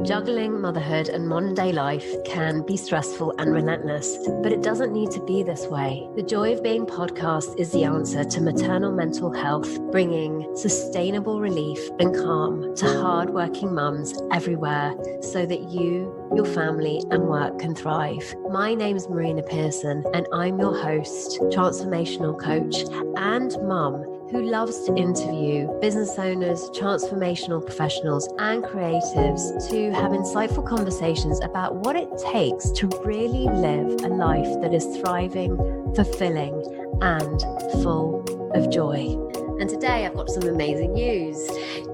Juggling motherhood and modern day life can be stressful and relentless, but it doesn't need to be this way. The Joy of Being podcast is the answer to maternal mental health, bringing sustainable relief and calm to hardworking mums everywhere so that you, your family, and work can thrive. My name's Marina Pearson, and I'm your host, transformational coach, and mum who loves to interview business owners, transformational professionals, and creatives to have insightful conversations about what it takes to really live a life that is thriving, fulfilling, and full of joy. And today I've got some amazing news.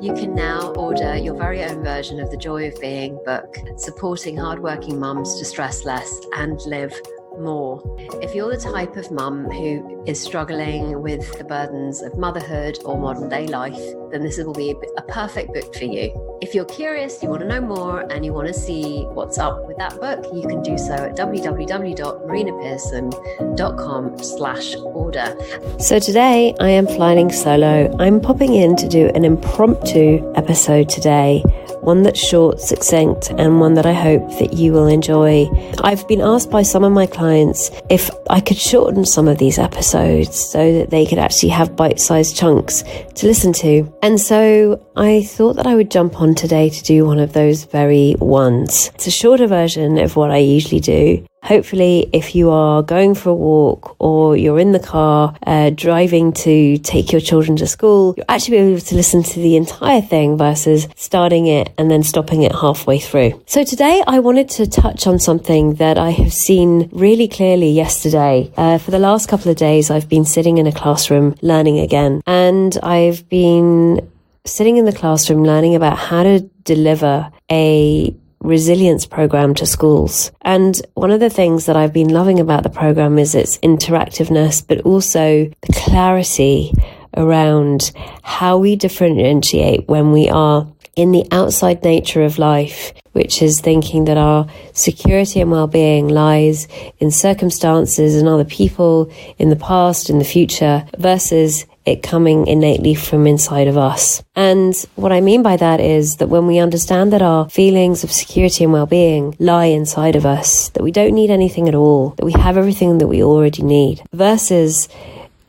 You can now order your very own version of the Joy of Being book, supporting hardworking mums to stress less and live more. If you're the type of mum who is struggling with the burdens of motherhood or modern day life, then this will be a perfect book for you. If you're curious, you want to know more, and you want to see what's up with that book, you can do so at www.marinapearson.com/order. So today I am flying solo. I'm popping in to do an impromptu episode today, one that's short, succinct, and one that I hope that you will enjoy. I've been asked by some of my clients if I could shorten some of these episodes so that they could actually have bite-sized chunks to listen to. And so I thought that I would jump on today to do one of those very ones. It's a shorter version of what I usually do. Hopefully, if you are going for a walk or you're in the car driving to take your children to school, you'll actually be able to listen to the entire thing versus starting it and then stopping it halfway through. So today I wanted to touch on something that I have seen really clearly yesterday. For the last couple of days, I've been sitting in a classroom learning again, and I've been sitting in the classroom learning about how to deliver a resilience program to schools. And one of the things that I've been loving about the program is its interactiveness, but also the clarity around how we differentiate when we are in the outside nature of life, which is thinking that our security and well-being lies in circumstances and other people in the past, in the future, versus it coming innately from inside of us. And what I mean by that is that when we understand that our feelings of security and well-being lie inside of us, that we don't need anything at all, that we have everything that we already need, versus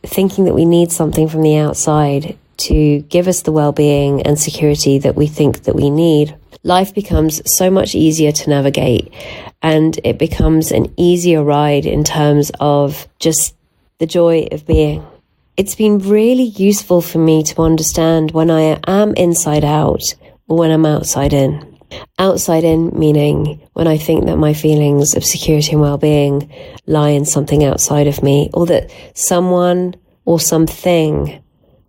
thinking that we need something from the outside to give us the well-being and security that we think that we need, life becomes so much easier to navigate, and it becomes an easier ride in terms of just the joy of being. It's been really useful for me to understand when I am inside out or when I'm outside in. Outside in meaning when I think that my feelings of security and well-being lie in something outside of me, or that someone or something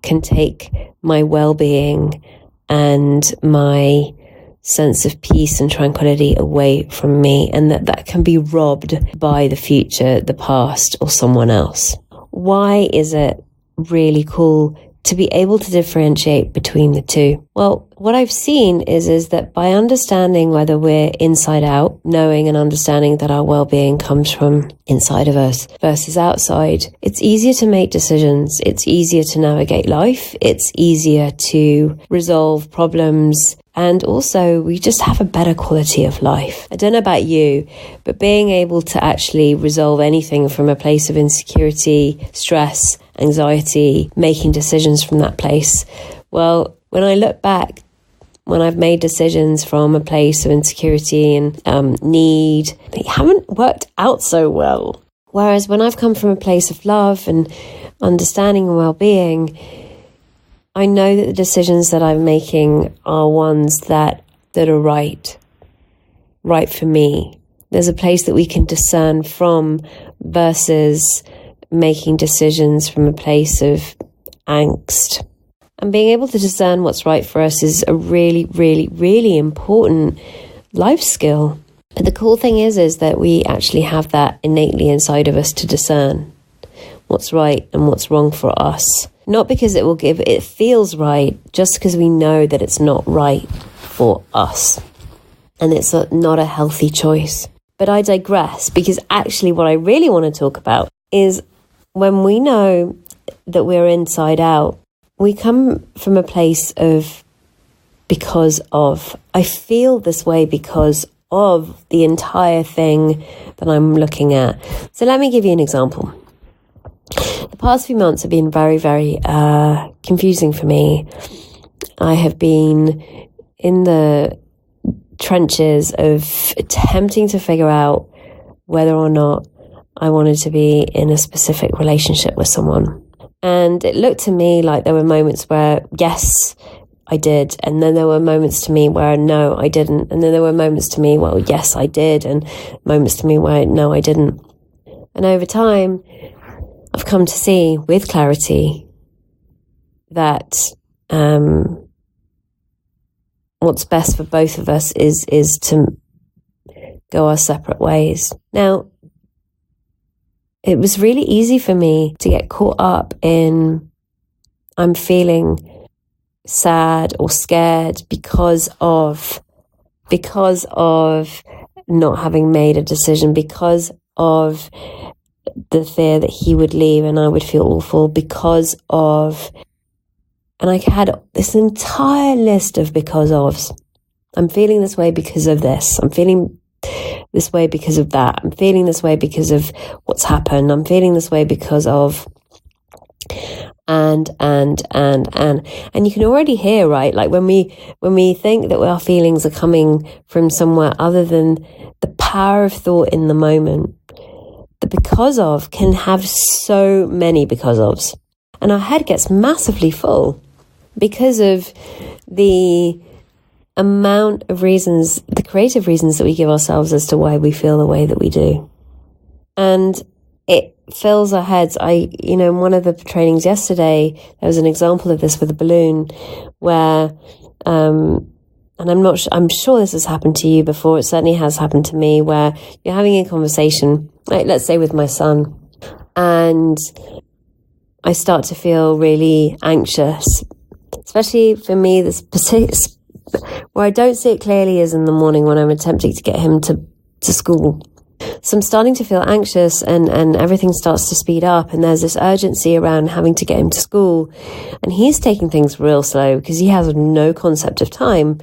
can take my well-being and my sense of peace and tranquility away from me, and that can be robbed by the future, the past, or someone else. Why is it really cool to be able to differentiate between the two? Well, what I've seen is that by understanding whether we're inside out, knowing and understanding that our well-being comes from inside of us versus outside, it's easier to make decisions, it's easier to navigate life, it's easier to resolve problems, and also we just have a better quality of life. I don't know about you, but being able to actually resolve anything from a place of insecurity, stress, anxiety, making decisions from that place, well, when I look back, when I've made decisions from a place of insecurity and need, they haven't worked out so well. Whereas when I've come from a place of love and understanding and well-being, I know that the decisions that I'm making are ones that are right for me. There's a place that we can discern from versus making decisions from a place of angst. And being able to discern what's right for us is a really, really, really important life skill. But the cool thing is that we actually have that innately inside of us to discern what's right and what's wrong for us. Not because it feels right, just because we know that it's not right for us. And it's not a healthy choice. But I digress, because actually what I really want to talk about is when we know that we're inside out, we come from a place of because of. I feel this way because of the entire thing that I'm looking at. So let me give you an example. The past few months have been very, very confusing for me. I have been in the trenches of attempting to figure out whether or not I wanted to be in a specific relationship with someone. And it looked to me like there were moments where, yes, I did. And then there were moments to me where, no, I didn't. And then there were moments to me, well, yes, I did. And moments to me where, no, I didn't. And over time, I've come to see with clarity that what's best for both of us is to go our separate ways. Now, it was really easy for me to get caught up in I'm feeling sad or scared because of not having made a decision, because of the fear that he would leave and I would feel awful, and I had this entire list of because ofs. I'm feeling this way because of this. I'm feeling this way because of that. I'm feeling this way because of what's happened. I'm feeling this way because of and you can already hear, right? Like when we think that our feelings are coming from somewhere other than the power of thought in the moment, the because of can have so many because ofs, and our head gets massively full because of the amount of reasons, the creative reasons that we give ourselves as to why we feel the way that we do. And it fills our heads. In one of the trainings yesterday, there was an example of this with a balloon where, and I'm sure this has happened to you before. It certainly has happened to me, where you're having a conversation, like let's say with my son, and I start to feel really anxious, especially for me, where I don't see it clearly is in the morning when I'm attempting to get him to school. So I'm starting to feel anxious and everything starts to speed up, and there's this urgency around having to get him to school, and he's taking things real slow because he has no concept of time.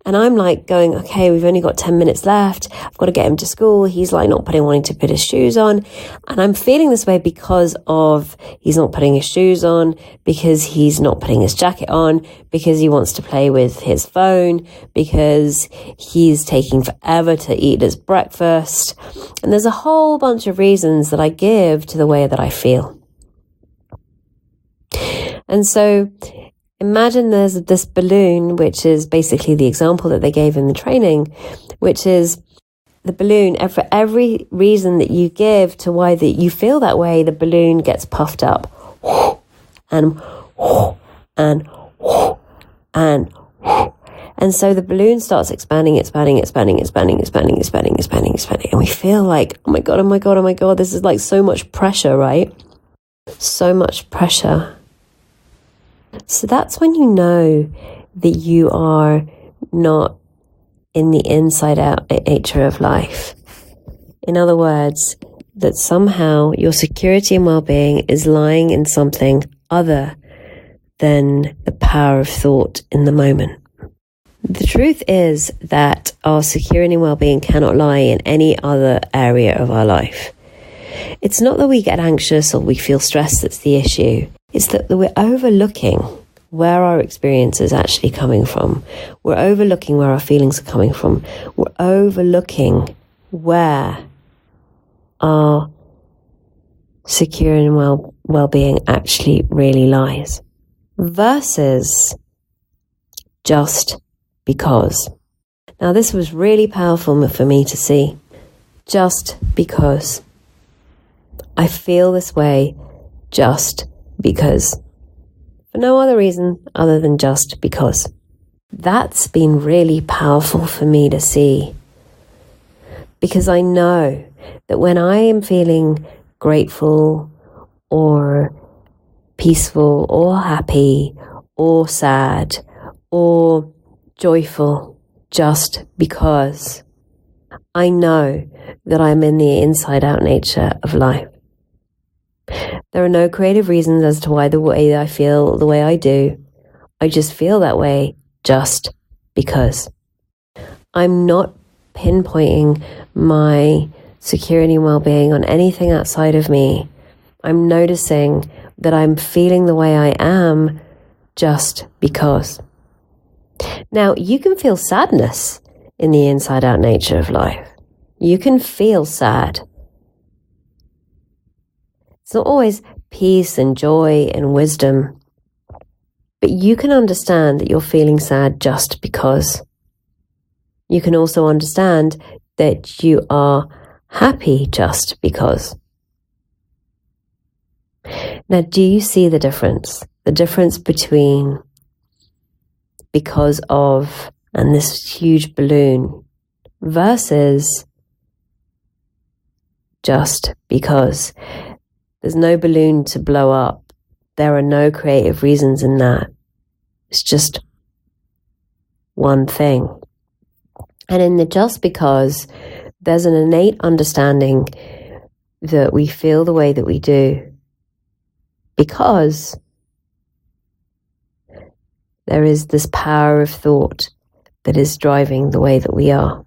And I'm like going, okay, we've only got 10 minutes left. I've got to get him to school. He's like not wanting to put his shoes on. And I'm feeling this way because of he's not putting his shoes on, because he's not putting his jacket on, because he wants to play with his phone, because he's taking forever to eat his breakfast. And there's a whole bunch of reasons that I give to the way that I feel. And so imagine there's this balloon, which is basically the example that they gave in the training, which is the balloon. For every reason that you give to why that you feel that way, the balloon gets puffed up. And so the balloon starts expanding. And we feel like, oh my God, this is like so much pressure, right? So much pressure. So that's when you know that you are not in the inside out nature of life. In other words, that somehow your security and well-being is lying in something other than the power of thought in the moment. The truth is that our security and well-being cannot lie in any other area of our life. It's not that we get anxious or we feel stressed that's the issue. It's that we're overlooking where our experience is actually coming from. We're overlooking where our feelings are coming from. We're overlooking where our secure and well-being actually really lies. Versus just because. Now, this was really powerful for me to see. Just because. I feel this way just because. For no other reason other than just because. That's been really powerful for me to see. Because I know that when I am feeling grateful or peaceful or happy or sad or joyful just because, I know that I'm in the inside out nature of life. There are no creative reasons as to why the way I feel the way I do. I just feel that way just because. I'm not pinpointing my security and well-being on anything outside of me. I'm noticing that I'm feeling the way I am just because. Now, you can feel sadness in the inside-out nature of life. You can feel sad. It's not always peace and joy and wisdom, but you can understand that you're feeling sad just because. You can also understand that you are happy just because. Now, do you see the difference? The difference between because of and this huge balloon versus just because. There's no balloon to blow up. There are no creative reasons in that. It's just one thing. And in the just because, there's an innate understanding that we feel the way that we do because there is this power of thought that is driving the way that we are.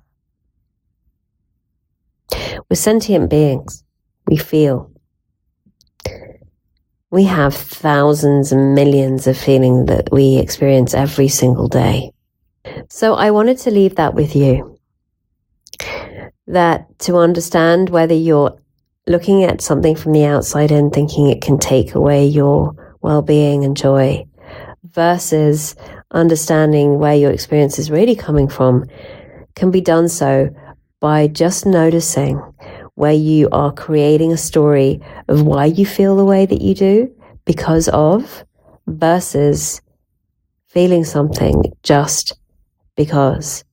We're sentient beings. We feel. We have thousands and millions of feelings that we experience every single day. So I wanted to leave that with you. That to understand whether you're looking at something from the outside and thinking it can take away your well-being and joy versus understanding where your experience is really coming from can be done so by just noticing where you are creating a story of why you feel the way that you do because of versus feeling something just because.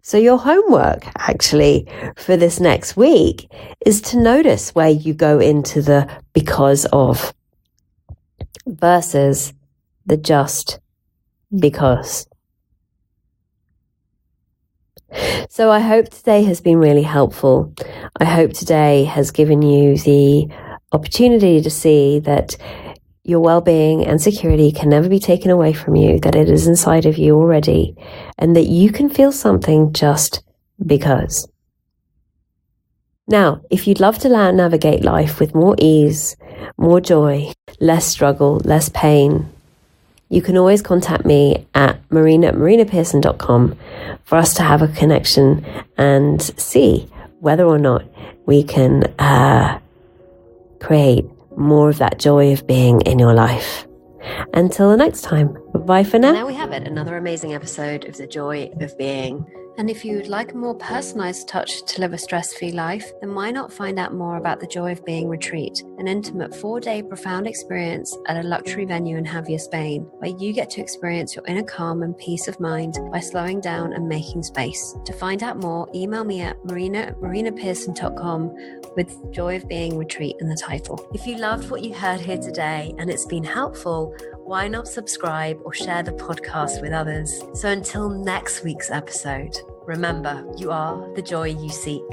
So your homework actually for this next week is to notice where you go into the because of versus the just because. So I hope today has been really helpful. I hope today has given you the opportunity to see that your well-being and security can never be taken away from you, that it is inside of you already, and that you can feel something just because. Now, if you'd love to navigate life with more ease, more joy, less struggle, less pain, you can always contact me at marinapearson.com for us to have a connection and see whether or not we can create more of that joy of being in your life. Until the next time, bye for now. And there we have it, another amazing episode of The Joy of Being. And if you would like a more personalized touch to live a stress-free life, then why not find out more about the Joy of Being retreat, an intimate 4-day profound experience at a luxury venue in Javier, Spain, where you get to experience your inner calm and peace of mind by slowing down and making space. To find out more, email me at marinapearson.com with Joy of Being retreat in the title. If you loved what you heard here today and it's been helpful, why not subscribe or share the podcast with others? So until next week's episode, remember, you are the joy you seek.